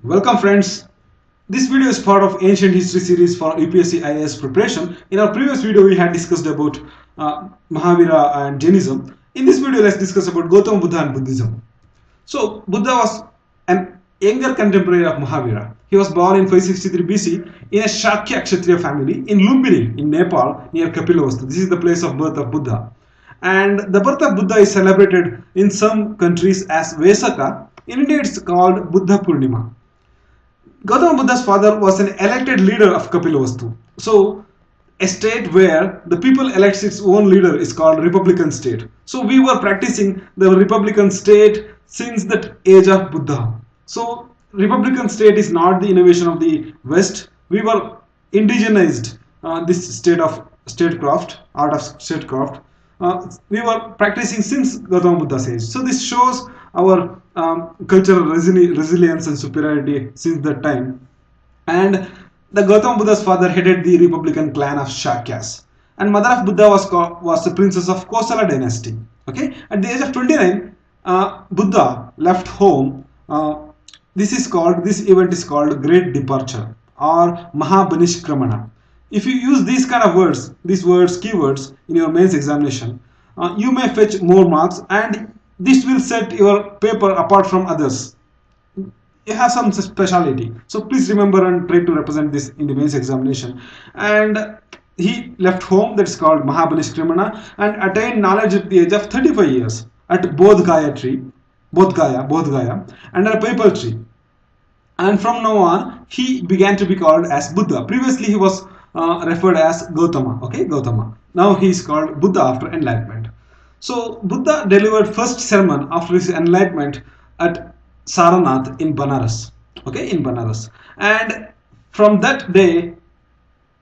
Welcome friends. This video is part of Ancient History series for UPSC IAS preparation. In our previous video we had discussed about Mahavira and Jainism. In this video let's discuss about Gautama Buddha and Buddhism. So Buddha was an younger contemporary of Mahavira. He was born in 563 BC in a Shakya Kshatriya family in Lumbini in Nepal near Kapilavastu. This is the place of birth of Buddha. And the birth of Buddha is celebrated in some countries as Vesaka. In India it's called Buddha Purnima. Gautama Buddha's father was an elected leader of Kapilavastu. So, a state where the people elects its own leader is called Republican state. So, we were practicing the Republican state since that age of Buddha. So, Republican state is not the innovation of the West. We were indigenized this state of statecraft, art of statecraft. We were practicing since Gautama Buddha's age. So, this shows our cultural resilience and superiority since that time. And the Gautama Buddha's father headed the Republican clan of Shakyas, and mother of Buddha was the princess of Kosala dynasty. Okay, at the age of 29, Buddha left home. This event is called Great Departure or Mahabanishkramana. If you use these kind of words, keywords in your mains examination, you may fetch more marks, and this will set your paper apart from others. It has some speciality. So please remember and try to represent this in the mains examination. And he left home, that's called Mahabanishkramana, and attained knowledge at the age of 35 years at Bodh Gaya, under a paper tree. And from now on, he began to be called as Buddha. Previously, he was referred as Gautama. Okay, Gautama. Now he is called Buddha after enlightenment. So Buddha delivered first sermon after his enlightenment at Saranath in Banaras. Okay, in Banaras. And from that day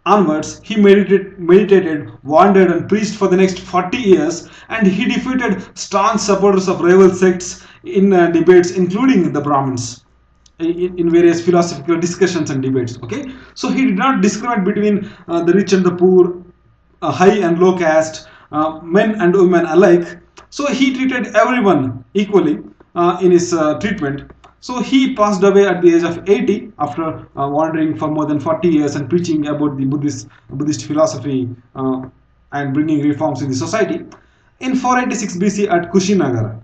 onwards, he meditated, wandered and preached for the next 40 years, and he defeated staunch supporters of rival sects in debates, including the Brahmins, in various philosophical discussions and debates. Okay, so he did not discriminate between the rich and the poor, high and low caste, men and women alike. So he treated everyone equally in his treatment. So he passed away at the age of 80 after wandering for more than 40 years and preaching about the Buddhist philosophy and bringing reforms in the society in 486 BC at Kushinagar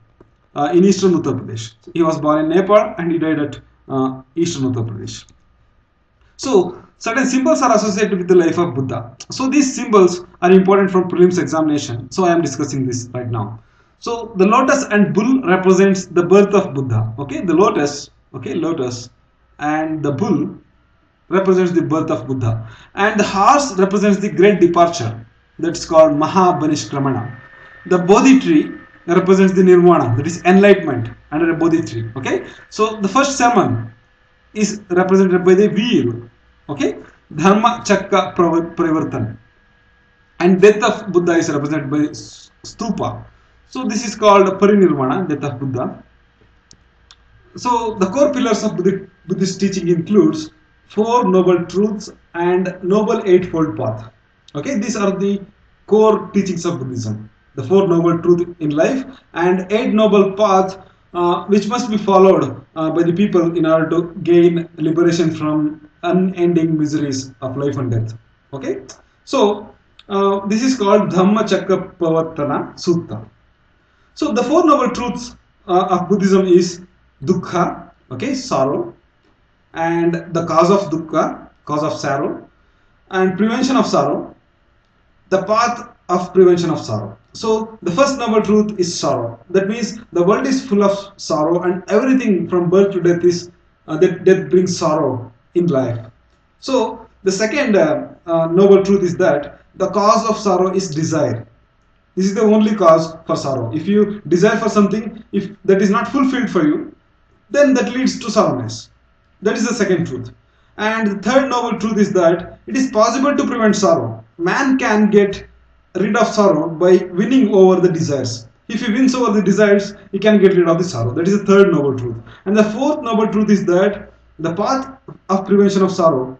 in eastern Uttar Pradesh. He was born in Nepal and he died at eastern Uttar Pradesh. So certain symbols are associated with the life of Buddha. So these symbols are important for prelims examination. So I am discussing this right now. So the lotus and bull represents the birth of Buddha. Okay, the lotus, and the bull represents the birth of Buddha. And the horse represents the great departure. That's called Mahabanishkramana. The Bodhi tree represents the Nirvana, that is enlightenment under a Bodhi tree. Okay, so the first sermon is represented by the wheel. Okay, Dharma Chakra Pravartan, and death of Buddha is represented by stupa. So this is called Parinirvana, death of Buddha. So the core pillars of Buddhist teaching includes Four Noble Truths and Noble Eightfold Path. Okay, these are the core teachings of Buddhism. The Four Noble Truths in life and Eight Noble Paths which must be followed by the people in order to gain liberation from unending miseries of life and death. Okay, so this is called Dhamma Chakra Pravartana Sutta. So the Four Noble Truths of Buddhism is dukkha, okay, sorrow, and the cause of dukkha, cause of sorrow, and prevention of sorrow, the path of prevention of sorrow. So the first noble truth is sorrow. That means the world is full of sorrow, and everything from birth to death is that death brings sorrow in life. So the second noble truth is that the cause of sorrow is desire. This is the only cause for sorrow. If you desire for something, if that is not fulfilled for you, then that leads to sorrowness. That is the second truth. And the third noble truth is that it is possible to prevent sorrow. Man can get rid of sorrow by winning over the desires. If he wins over the desires, he can get rid of the sorrow. That is the third noble truth. And the fourth noble truth is that the path of prevention of sorrow,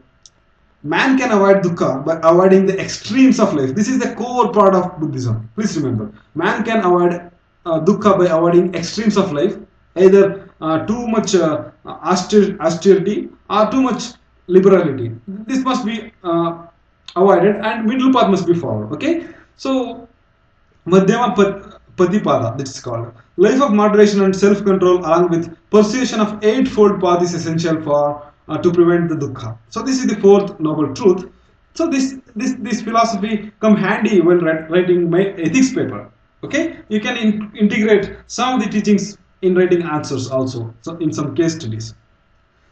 man can avoid dukkha by avoiding the extremes of life. This is the core part of Buddhism. Please remember, man can avoid dukkha by avoiding extremes of life, either too much austerity or too much liberality. This must be avoided, and middle path must be followed. Okay, so Madhyama Patipada, this is called. Life of moderation and self-control along with persuasion of eightfold path is essential for to prevent the dukkha. So this is the fourth noble truth. So this philosophy come handy when writing my ethics paper. Okay, you can integrate some of the teachings in writing answers also. So in some case studies.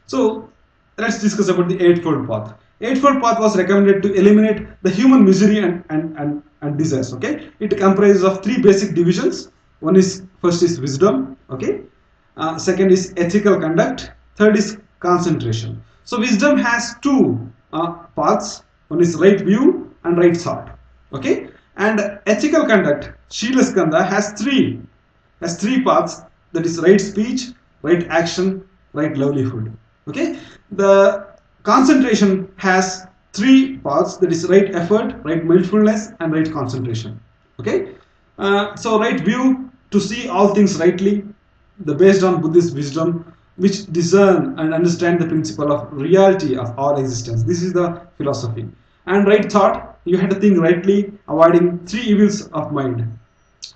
So let's discuss about the Eightfold Path. Eightfold Path was recommended to eliminate the human misery and desires. Okay, it comprises of three basic divisions. One is first is wisdom. Okay, second is ethical conduct. Third is concentration. So wisdom has two paths. One is right view and right thought. Okay, and ethical conduct, Shila Skanda, has three paths. That is right speech, right action, right livelihood. Okay, the concentration has three paths. That is right effort, right mindfulness, and right concentration. Okay, so right view, to see all things rightly, the based on Buddhist wisdom, which discern and understand the principle of reality of all existence. This is the philosophy. And right thought, you have to think rightly, avoiding three evils of mind.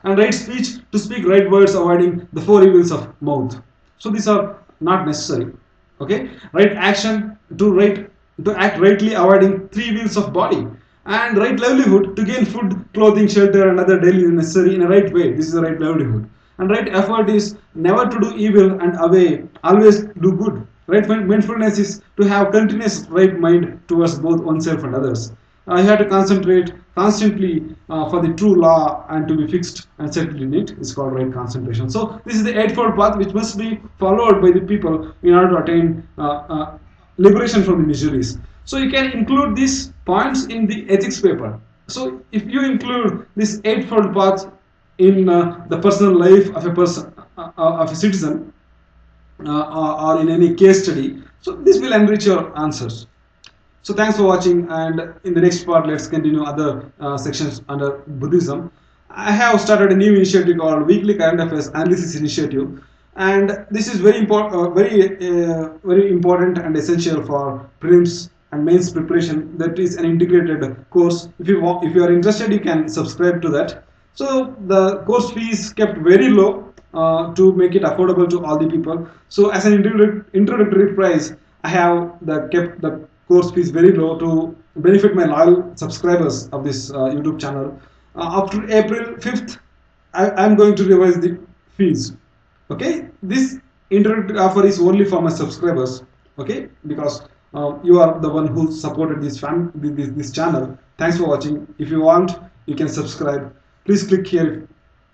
And right speech, to speak right words, avoiding the four evils of mouth. So these are not necessary. Okay, right action, to act rightly, avoiding three evils of body. And right livelihood, to gain food, clothing, shelter, and other daily necessary in a right way. This is the right livelihood. And right effort is never to do evil and away, always do good. Right mindfulness is to have continuous right mind towards both oneself and others. You have to concentrate constantly for the true law and to be fixed and settled in it. It's called right concentration. So this is the eightfold path which must be followed by the people in order to attain liberation from the miseries. So you can include these points in the ethics paper. So if you include this eightfold path in the personal life of a person, of a citizen, or in any case study, so this will enrich your answers. So thanks for watching, and in the next part let's continue other sections under Buddhism. I have started a new initiative called Weekly Current Affairs Analysis Initiative, and this is very important, very important and essential for prelims and mains preparation. That is an integrated course. If you are interested, you can subscribe to that. So the course fee is kept very low to make it affordable to all the people. So as an introductory price, I have kept the course fees very low to benefit my loyal subscribers of this YouTube channel. After April 5th, I am going to revise the fees. Okay, this introductory offer is only for my subscribers. Okay, because you are the one who supported this channel. Thanks for watching. If you want, you can subscribe. Please click here